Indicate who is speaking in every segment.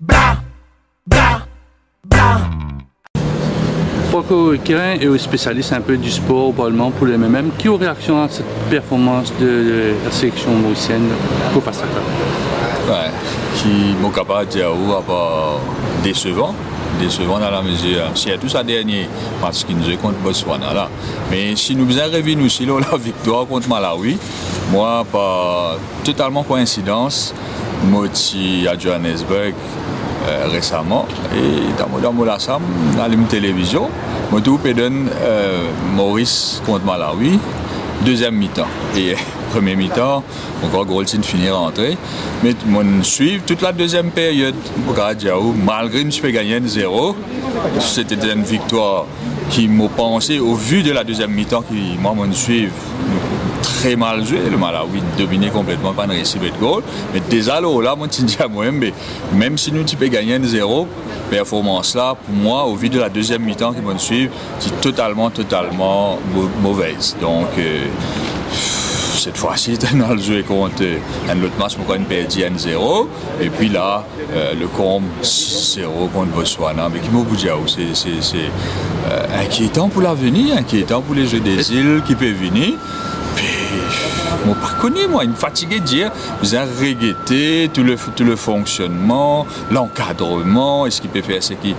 Speaker 1: Bla, bla, bla.
Speaker 2: Franco Kérin est spécialiste un peu du sport probablement pour le MM. Qui aurait réaction à cette performance de la sélection mauricienne pour passer ça?
Speaker 3: Ouais, qui m'ont capable de dire pas décevant dans la mesure, c'est tout ça dernier match qui nous est contre Botswana là. Mais si nous faisons rêver nous si la victoire contre Malawi, moi pas totalement coïncidence, moi suis à Johannesburg récemment et dans Molassam dans la télévision, moi tout donne Maurice contre Malawi, deuxième mi-temps et premier mi-temps, encore Goldstein finir rentrer. Mais on suit toute la deuxième période. Malgré que je peux gagner 0, c'était une victoire qui m'a pensé, au vu de la deuxième mi-temps, qui m'a suivi très mal joué. Le Malawi dominé complètement, pas de réussite de goal. Mais déjà là, moi, je dis à moi, même si nous peux gagner 0, performance là, pour moi, au vu de la deuxième mi-temps qui m'a suivi, c'est totalement mauvaise. Donc, cette fois-ci, on a joué contre un autre match pour une perdu 1-0. Et puis là, le combe 6-0 contre Botswana. Mais qui m'a dit, c'est inquiétant pour l'avenir, inquiétant pour les Jeux des îles qui peuvent venir. Puis, moi, pas connu, moi, il me fatiguait de dire, vous avez regretté tout le fonctionnement, l'encadrement, est-ce qu'il peut faire ce qui.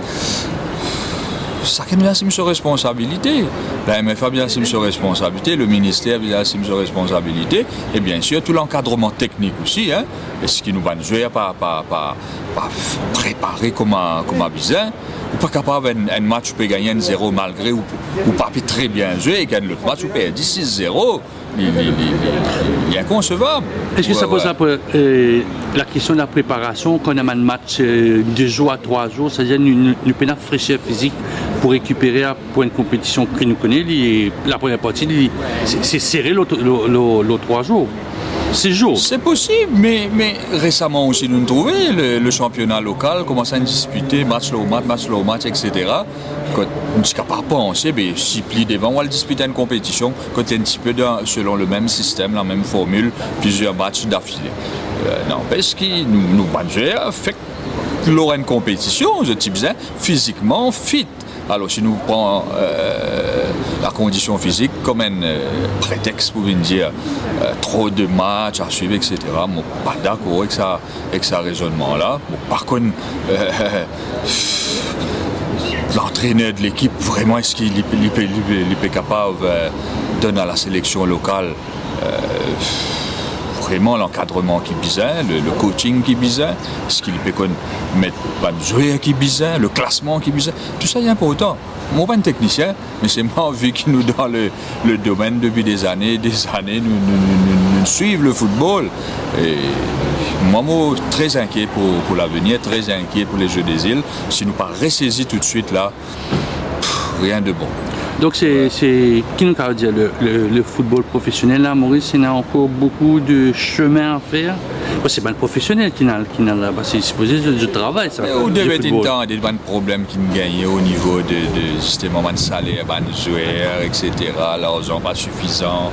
Speaker 3: Ça qui bien assume ses responsabilités. La MFA bien assume ses responsabilités, le ministère bien assume ses responsabilités, et bien sûr tout l'encadrement technique aussi. Hein. Est-ce qu'il nous va jouer pas préparé comme un bizarre, ou pas capable un match où peut gagner 1-0 malgré ou pas très bien jouer et gagner l'autre match où peut perdre 6-0. Il est inconcevable.
Speaker 2: Est-ce que ça pose la question de la préparation quand on a un match 2 jours à 3 jours, c'est-à-dire une fraîcheur physique pour récupérer pour une compétition que nous connaissons, la première partie, c'est serré l'autre 3 jours. 6 jours.
Speaker 3: C'est possible, mais récemment aussi nous trouvons le championnat local commence à disputer match le match, etc. Quand on ne capable pas penser, mais si plie devant, on va disputer une compétition quand il y a un petit peu selon le même système, la même formule, plusieurs matchs d'affilée. Non, parce que nous fait que l'on a une compétition, je dis bien, physiquement fit. Alors, si nous prenons la condition physique comme un prétexte pour dire trop de matchs à suivre, etc., je ne suis pas d'accord avec ce raisonnement-là. Par contre, l'entraîneur de l'équipe, vraiment, est-ce qu'il est capable de donner à la sélection locale vraiment l'encadrement qui est bizarre, le coaching qui est bizarre, est-ce qu'il peut mettre le joueur qui est bizarre, le classement qui est bizarre, tout ça est important. Moi, je ne suis pas un technicien, mais c'est moi, vu que nous, dans le domaine depuis des années, nous suivons le football. Et moi, je suis très inquiet pour l'avenir, très inquiet pour les Jeux des îles. Si nous ne pas ressaisir tout de suite là, rien de bon.
Speaker 2: Donc c'est qui nous a dit le football professionnel là, Maurice, il y a encore beaucoup de chemin à faire. C'est pas le professionnel qui n'a là-bas, c'est supposé du travail ça.
Speaker 3: Vous devez entendre des problèmes qui nous gagnent au niveau de justement de salaire, de joueurs, etc. L'argent pas suffisant,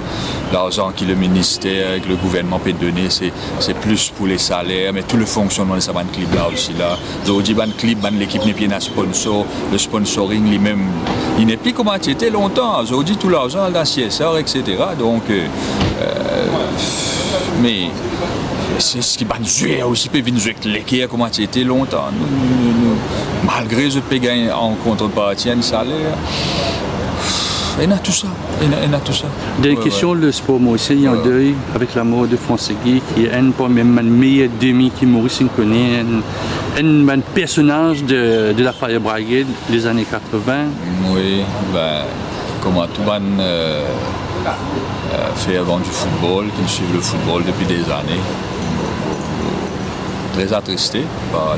Speaker 3: l'argent que le ministère, que le gouvernement peut donner, c'est plus pour les salaires, mais tout le fonctionnement de ce club là aussi là. Aujourd'hui, l'équipe n'est pas un sponsor, le sponsoring lui-même, il n'est plus comment c'était longtemps. Aujourd'hui, tout l'argent dans CSR, etc. Donc, mais c'est ce qui va nous jouer aussi, peut venir jouer avec l'équipe, comment c'était longtemps. Malgré que je peux gagner en contrepartie un salaire, il y a tout ça.
Speaker 2: Dernière question, le sport mauricien est en deuil avec la mort de François Guy, qui est un parmi les meilleurs demi qui Maurice connaît, un personnage de la Fire Brigade des années 80.
Speaker 3: Oui, comme tout le monde fait avant du football, qui suivent le football depuis des années. Très attristé par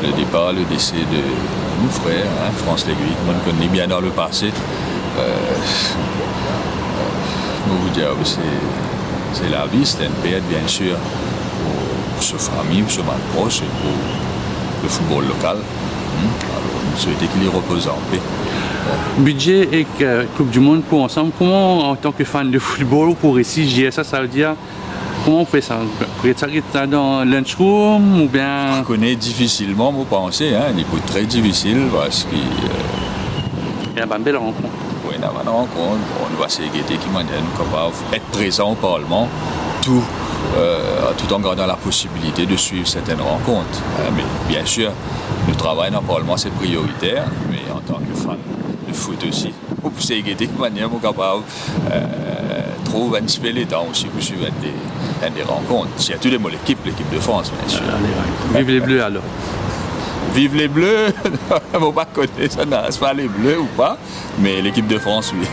Speaker 3: le départ, le décès de mon frère, France Léguy, que je connais bien dans le passé. Je vous dire, c'est la vie, c'est une période bien sûr pour sa famille, pour ses proches et pour le football local. Alors, je souhaite qu'il y repose en paix.
Speaker 2: Budget et Coupe du Monde pour ensemble, comment en tant que fan de football, pour ici, ça veut dire Comment on fait ça? Peut-être ça dans le lunchroom ou bien...
Speaker 3: Je connais difficilement, vous pensez, hein, il est très difficile parce que
Speaker 2: Il y a une belle rencontre.
Speaker 3: oui, on a une rencontre, on va essayer qui manière nous capables d'être présents au Parlement, tout en gardant la possibilité de suivre certaines rencontres. Mais bien sûr, le travail dans le Parlement c'est prioritaire, mais en tant que fan de foot aussi, on peut essayer de manière nous capables trouver un petit peu les temps aussi pour suivre des rencontres. Surtout l'équipe de France, bien sûr.
Speaker 2: Vive les Bleus alors.
Speaker 3: Vive les Bleus, on ne va pas connaître ça, c'est pas les Bleus ou pas, mais l'équipe de France, oui.